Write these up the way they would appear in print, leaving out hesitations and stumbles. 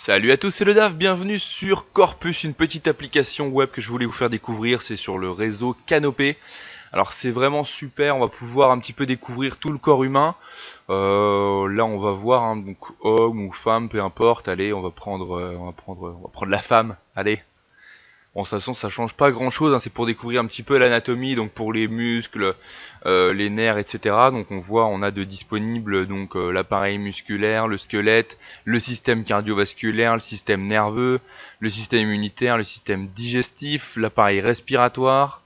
Salut à tous, c'est le DAF, bienvenue sur Corpus, une petite application web que je voulais vous faire découvrir, c'est sur le réseau Canopé. Alors c'est vraiment super, on va pouvoir un petit peu découvrir tout le corps humain. Là on va voir, hein, donc homme ou femme, peu importe, allez on va prendre la femme, allez. Bon, de toute façon, ça change pas grand-chose, hein, c'est pour découvrir un petit peu l'anatomie, donc pour les muscles, les nerfs, etc. Donc on voit, on a de disponibles donc l'appareil musculaire, le squelette, le système cardiovasculaire, le système nerveux, le système immunitaire, le système digestif, l'appareil respiratoire.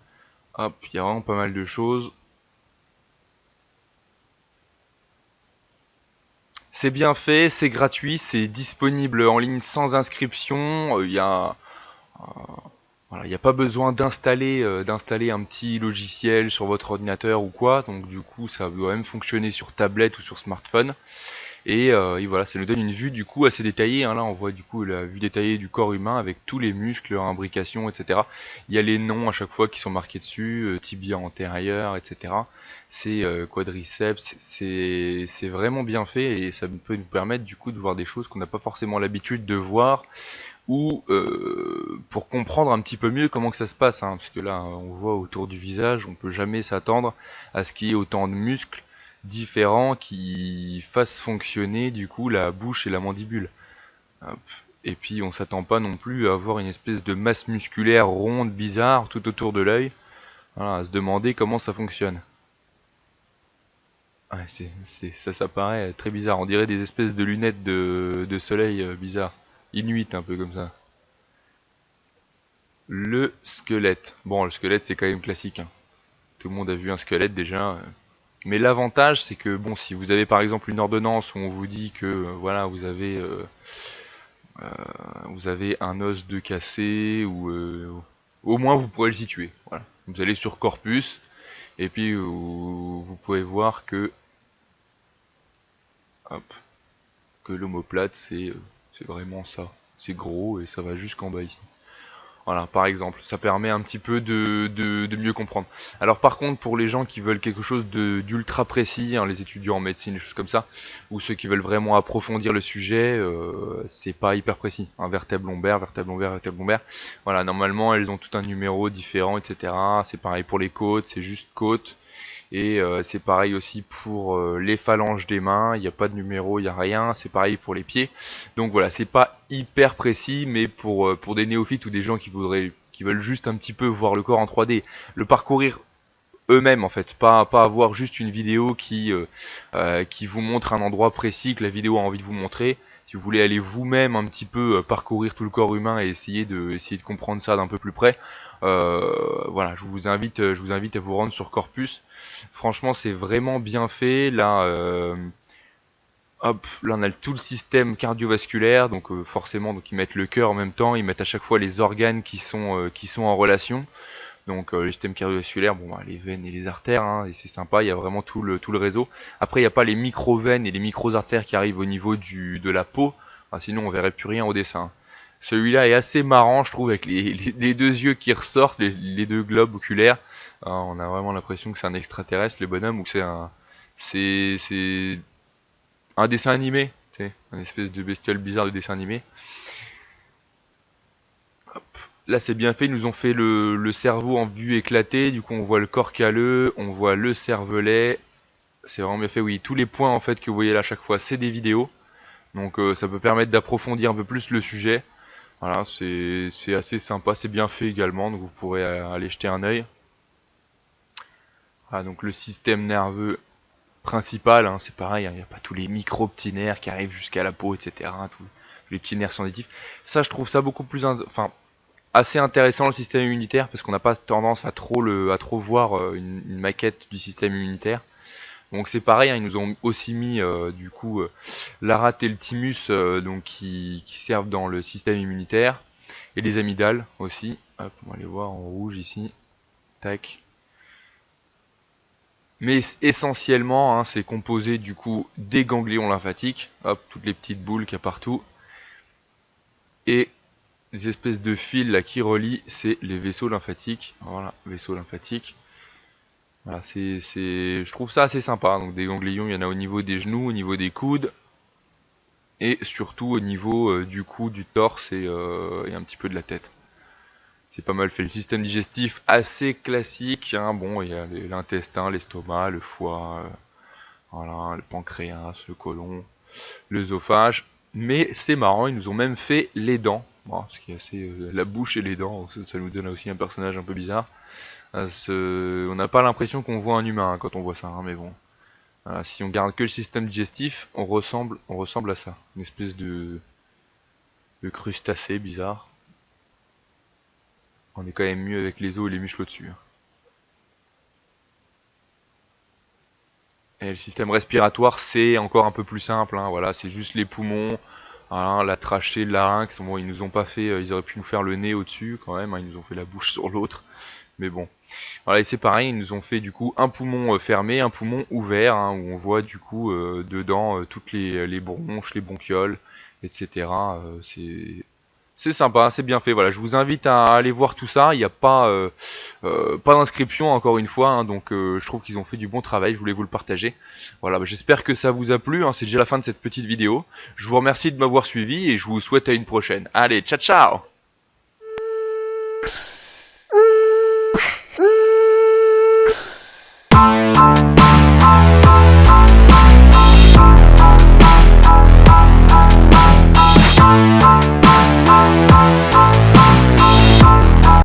Hop, il y a vraiment pas mal de choses. C'est bien fait, c'est gratuit, c'est disponible en ligne sans inscription. Il y a Voilà, il n'y a pas besoin d'installer un petit logiciel sur votre ordinateur ou quoi, donc du coup ça doit même fonctionner sur tablette ou sur smartphone. Et voilà, ça nous donne une vue du coup assez détaillée, hein. Là on voit du coup la vue détaillée du corps humain avec tous les muscles, leur imbrication, etc. Il y a les noms à chaque fois qui sont marqués dessus, tibia antérieur, etc. C'est quadriceps, c'est vraiment bien fait et ça peut nous permettre du coup de voir des choses qu'on n'a pas forcément l'habitude de voir ou pour comprendre un petit peu mieux comment que ça se passe, hein, parce que là on voit autour du visage, on peut jamais s'attendre à ce qu'il y ait autant de muscles différents qui fassent fonctionner du coup la bouche et la mandibule. Hop. Et puis on s'attend pas non plus à avoir une espèce de masse musculaire ronde bizarre tout autour de l'œil, voilà, à se demander comment ça fonctionne. Ouais, ça paraît très bizarre, on dirait des espèces de lunettes de soleil bizarres, inuit un peu comme ça. Le squelette. Bon, le squelette, c'est quand même classique, hein. Tout le monde a vu un squelette déjà. Mais l'avantage, c'est que bon, si vous avez par exemple une ordonnance où on vous dit que voilà, vous avez un os de cassé ou au moins vous pourrez le situer. Voilà. Vous allez sur Corpus et puis vous pouvez voir que hop, que l'omoplate c'est vraiment ça. C'est gros et ça va jusqu'en bas ici. Voilà, par exemple, ça permet un petit peu de mieux comprendre. Alors par contre, pour les gens qui veulent quelque chose d'ultra précis, hein, les étudiants en médecine, des choses comme ça, ou ceux qui veulent vraiment approfondir le sujet, c'est pas hyper précis. Un vertèbre lombaire, vertèbre lombaire, vertèbre lombaire. Voilà, normalement, elles ont tout un numéro différent, etc. C'est pareil pour les côtes, c'est juste côte. Et c'est pareil aussi pour les phalanges des mains, il n'y a pas de numéro, il n'y a rien, c'est pareil pour les pieds. Donc voilà, c'est pas hyper précis, mais pour des néophytes ou des gens qui veulent juste un petit peu voir le corps en 3D, le parcourir eux-mêmes en fait, pas avoir juste une vidéo qui vous montre un endroit précis que la vidéo a envie de vous montrer. Si vous voulez aller vous-même un petit peu parcourir tout le corps humain et essayer de comprendre ça d'un peu plus près, voilà, je vous invite à vous rendre sur Corpus. Franchement, c'est vraiment bien fait. Là, hop, là on a tout le système cardiovasculaire, donc forcément, donc ils mettent le cœur en même temps, ils mettent à chaque fois les organes qui sont en relation. Donc le système cardiovasculaire, bon, bah, les veines et les artères, hein, et c'est sympa, il y a vraiment tout le réseau. Après, il n'y a pas les micro-veines et les micro-artères qui arrivent au niveau de la peau, enfin, sinon on verrait plus rien au dessin. Celui-là est assez marrant, je trouve, avec les deux yeux qui ressortent, les deux globes oculaires. On a vraiment l'impression que c'est un extraterrestre, le bonhomme, ou que c'est un dessin animé, tu sais, un espèce de bestiole bizarre de dessin animé. Là c'est bien fait, ils nous ont fait le cerveau en vue éclatée, du coup on voit le corps calleux, on voit le cervelet, c'est vraiment bien fait, oui, tous les points en fait que vous voyez là à chaque fois c'est des vidéos, donc ça peut permettre d'approfondir un peu plus le sujet, voilà, c'est assez sympa, c'est bien fait également, donc vous pourrez aller jeter un œil. Voilà, donc le système nerveux principal, hein, c'est pareil, hein, il n'y a pas tous les micro-petits nerfs qui arrivent jusqu'à la peau, etc., tous les petits nerfs sensitifs, ça je trouve ça beaucoup plus, enfin, assez intéressant le système immunitaire parce qu'on n'a pas tendance à trop voir une maquette du système immunitaire. Donc c'est pareil, hein, ils nous ont aussi mis du coup l'arat et le thymus donc qui servent dans le système immunitaire et les amygdales aussi. Hop, on va les voir en rouge ici. Tac. Mais essentiellement, hein, c'est composé du coup des ganglions lymphatiques, hop, toutes les petites boules qu'il y a partout, et les espèces de fils là qui relient, c'est les vaisseaux lymphatiques. Voilà, vaisseaux lymphatiques. Voilà, je trouve ça assez sympa. Donc des ganglions, il y en a au niveau des genoux, au niveau des coudes. et surtout au niveau du cou, du torse et un petit peu de la tête. C'est pas mal fait. Le système digestif assez classique, hein. Bon, il y a l'intestin, l'estomac, le foie, voilà, le pancréas, le côlon, l'œsophage. Mais c'est marrant, ils nous ont même fait les dents. Bon, ce qui est assez, la bouche et les dents, ça nous donne aussi un personnage un peu bizarre. On n'a pas l'impression qu'on voit un humain hein, quand on voit ça, hein, mais bon. Voilà, si on garde que le système digestif, on ressemble à ça. Une espèce de crustacé bizarre. On est quand même mieux avec les os et les muscles au-dessus. Hein. Et le système respiratoire, c'est encore un peu plus simple. Hein, voilà, c'est juste les poumons, hein, la trachée, le larynx. Bon, ils nous ont pas fait, ils auraient pu nous faire le nez au-dessus quand même. Hein, ils nous ont fait la bouche sur l'autre. Mais bon, voilà, et c'est pareil, ils nous ont fait du coup un poumon fermé, un poumon ouvert, hein, où on voit du coup dedans toutes les bronches, les bronchioles, etc. C'est sympa, c'est bien fait. Voilà, je vous invite à aller voir tout ça. Il n'y a pas d'inscription encore une fois, hein, donc je trouve qu'ils ont fait du bon travail. Je voulais vous le partager. Voilà, bah, j'espère que ça vous a plu. Hein, c'est déjà la fin de cette petite vidéo. Je vous remercie de m'avoir suivi et je vous souhaite à une prochaine. Allez, ciao ciao.